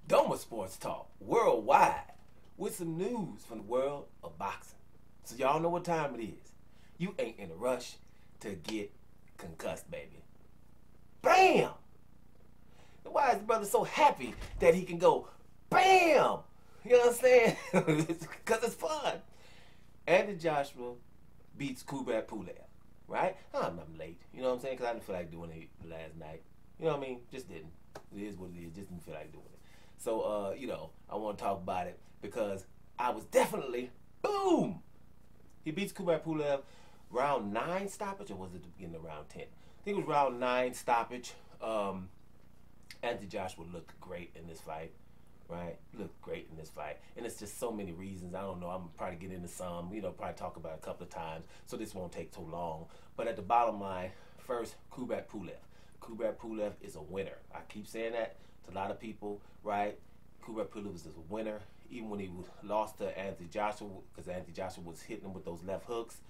Doma Sports Talk worldwide with some news from the world of boxing. So y'all know what time it is. You ain't in a rush to get concussed, baby. Bam! Why is the brother so happy that he can go bam? You know what I'm saying? Because it's fun. Anthony Joshua beats Pulev, right? I'm late. You know what I'm saying? Because I didn't feel like doing it last night. You know what I mean? Just didn't. It is what it is. Just didn't feel like doing it. So, I want to talk about it because I was definitely, boom! He beats Pulev round 9 stoppage, or was it the beginning of round 10? I think it was round 9 stoppage. Anthony Joshua looked great in this fight, right? Looked great in this fight. And it's just so many reasons. I don't know. I'm probably get into some, probably talk about it a couple of times, so this won't take too long. But at the bottom line, first, Pulev. Pulev is a winner. I keep saying that to a lot of people, right? Pulev is a winner. Even when he lost to Anthony Joshua, because Anthony Joshua was hitting him with those left hooks,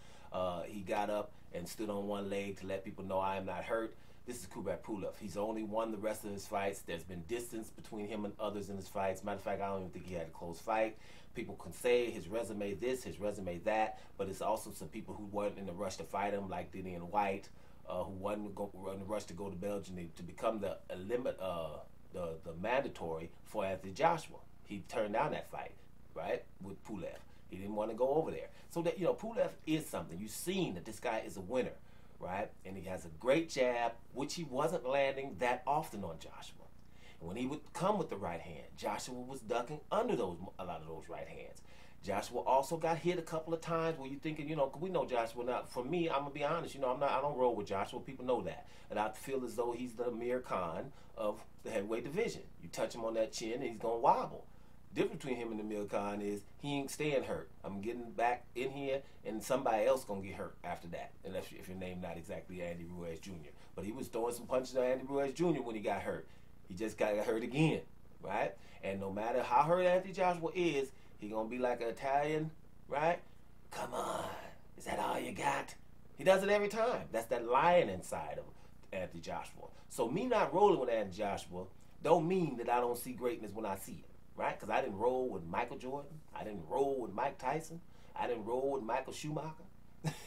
he got up and stood on one leg to let people know I am not hurt. This is Pulev. He's only won the rest of his fights. There's been distance between him and others in his fights. Matter of fact, I don't even think he had a close fight. People can say his resume this, his resume that, but it's also some people who weren't in the rush to fight him, like Dillian White, who wasn't in the rush to go to Belgium to become the mandatory for Anthony Joshua. He turned down that fight, right, with Pulev. He didn't want to go over there. So that, Pulev is something. You've seen that this guy is a winner, right? And he has a great jab, which he wasn't landing that often on Joshua. And when he would come with the right hand, Joshua was ducking under a lot of those right hands. Joshua also got hit a couple of times where you're thinking, we know Joshua. Now, for me, I'm gonna be honest, I don't roll with Joshua. People know that, and I feel as though he's the Amir Khan of the heavyweight division. You touch him on that chin, and he's gonna wobble. Difference between him and Amir Khan is he ain't staying hurt. I'm getting back in here, and somebody else gonna get hurt after that, unless if your name not exactly Andy Ruiz Jr. But he was throwing some punches at Andy Ruiz Jr. when he got hurt. He just got hurt again, right? And no matter how hurt Anthony Joshua is, he gonna be like an Italian, right? Come on, is that all you got? He does it every time. That's that lion inside of Anthony Joshua. So me not rolling with Anthony Joshua don't mean that I don't see greatness when I see it, right? Because I didn't roll with Michael Jordan. I didn't roll with Mike Tyson. I didn't roll with Michael Schumacher.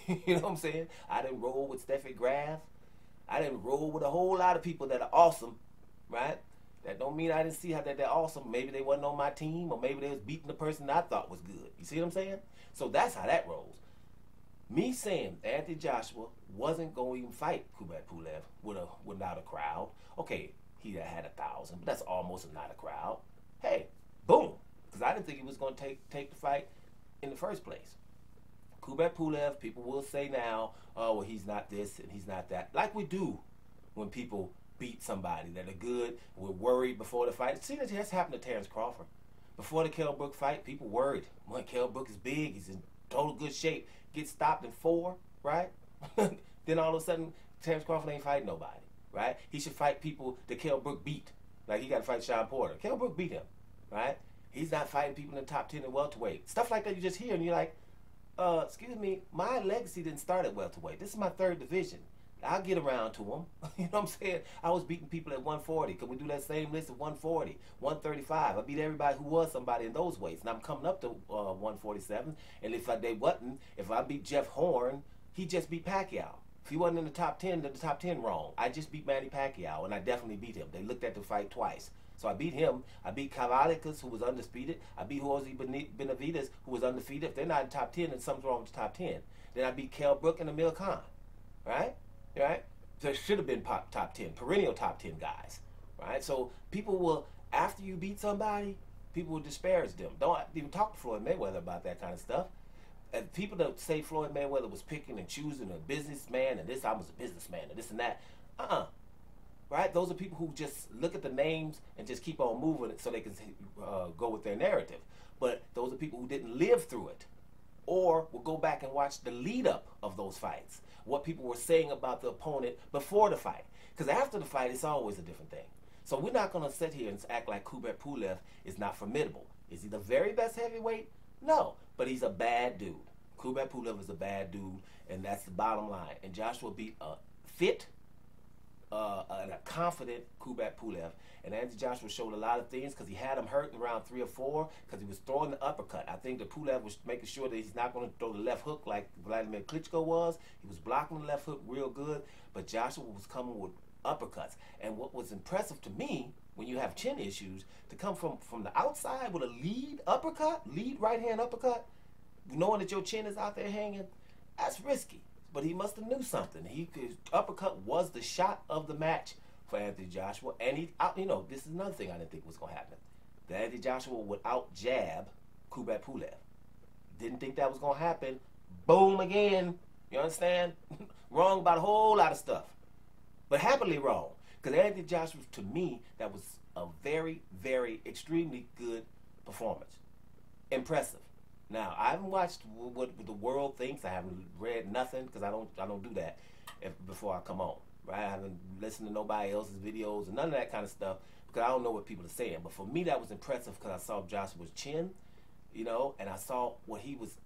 You know what I'm saying? I didn't roll with Steffi Graf. I didn't roll with a whole lot of people that are awesome, right? That don't mean I didn't see how they're awesome. Maybe they wasn't on my team, or maybe they was beating the person that I thought was good. You see what I'm saying? So that's how that rolls. Me saying Anthony Joshua wasn't going to even fight Pulev without a crowd. Okay, he had 1,000, but that's almost not a crowd. Hey, boom. Because I didn't think he was going to take the fight in the first place. Pulev, people will say now, oh, well, he's not this and he's not that. Like we do when people beat somebody that are good. We're worried before the fight. See, that just happened to Terrence Crawford. Before the Kell Brook fight, people worried. Well, Kell Brook is big. He's in total good shape. Gets stopped in 4, right? Then all of a sudden, Terrence Crawford ain't fighting nobody, right? He should fight people that Kell Brook beat. Like he got to fight Sean Porter. Kell Brook beat him, right? He's not fighting people in the top 10 in welterweight. Stuff like that you just hear and you're like, excuse me, my legacy didn't start at welterweight. This is my 3rd division. I'll get around to them. You know what I'm saying? I was beating people at 140. Can we do that same list at 140, 135? I beat everybody who was somebody in those weights. And I'm coming up to 147. And if I beat Jeff Horn, he just beat Pacquiao. If he wasn't in the top 10, then the top 10 wrong. I just beat Manny Pacquiao, and I definitely beat him. They looked at the fight twice. So I beat him. I beat Cavalikas, who was undisputed. I beat Jose Benavidez, who was undefeated. If they're not in the top 10, then something's wrong with the top 10. Then I beat Kell Brook and Amir Khan, right? Right? There should have been top 10, perennial top 10 guys, right? So people will, after you beat somebody, people will disparage them. Don't even talk to Floyd Mayweather about that kind of stuff. And people that say Floyd Mayweather was picking and choosing a businessman and this, I was a businessman and this and that. Right? Those are people who just look at the names and just keep on moving it so they can go with their narrative. But those are people who didn't live through it, or will go back and watch the lead up of those fights, what people were saying about the opponent before the fight. Because after the fight, it's always a different thing. So we're not going to sit here and act like Pulev is not formidable. Is he the very best heavyweight? No, but he's a bad dude. Pulev is a bad dude, and that's the bottom line. And Joshua beat a fit, and a confident Kubrat Pulev. And Anthony Joshua showed a lot of things because he had him hurt in round 3 or 4 because he was throwing the uppercut. I think that Pulev was making sure that he's not going to throw the left hook like Vladimir Klitschko was. He was blocking the left hook real good, but Joshua was coming with uppercuts. And what was impressive to me, when you have chin issues, to come from the outside with a lead uppercut, lead right-hand uppercut, knowing that your chin is out there hanging, that's risky. But he must have knew something. His uppercut was the shot of the match for Anthony Joshua, and this is another thing I didn't think was going to happen. That Anthony Joshua would out-jab Kubrat Pulev. Didn't think that was going to happen. Boom again. You understand? Wrong about a whole lot of stuff. But happily wrong. Because Anthony Joshua, to me, that was a very, very, extremely good performance. Impressive. Now, I haven't watched what the world thinks. I haven't read nothing because I don't do that before I come on. Right? I haven't listened to nobody else's videos and none of that kind of stuff because I don't know what people are saying. But for me, that was impressive because I saw Joshua's chin, and I saw what he was,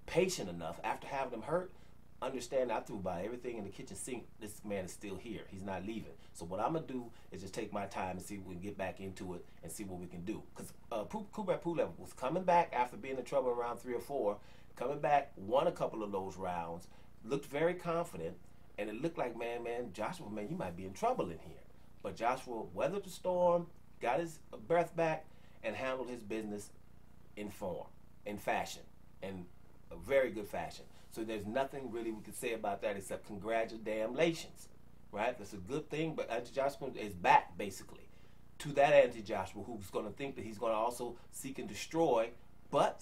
patient enough after having him hurt. Understand, I threw about everything in the kitchen sink. This man is still here. He's not leaving. So what I'm going to do is just take my time and see if we can get back into it and see what we can do. Because Kubrat Pulev was coming back after being in trouble around 3 or 4, coming back, won a couple of those rounds, looked very confident, and it looked like, man, Joshua, you might be in trouble in here. But Joshua weathered the storm, got his breath back, and handled his business in form, in fashion, in a very good fashion. So there's nothing really we can say about that except congratulations, right? That's a good thing, but Anthony Joshua is back, basically, to that Anthony Joshua who's going to think that he's going to also seek and destroy, but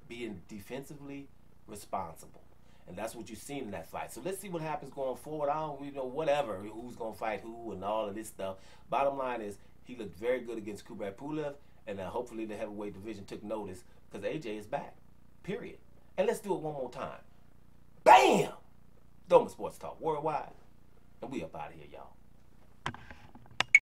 being defensively responsible. And that's what you've seen in that fight. So let's see what happens going forward. I don't whatever, who's going to fight who and all of this stuff. Bottom line is he looked very good against Kubrat Pulev, and hopefully the heavyweight division took notice because AJ is back, period. And let's do it one more time. Bam! Doma Sports Talk Worldwide. And we up out of here, y'all.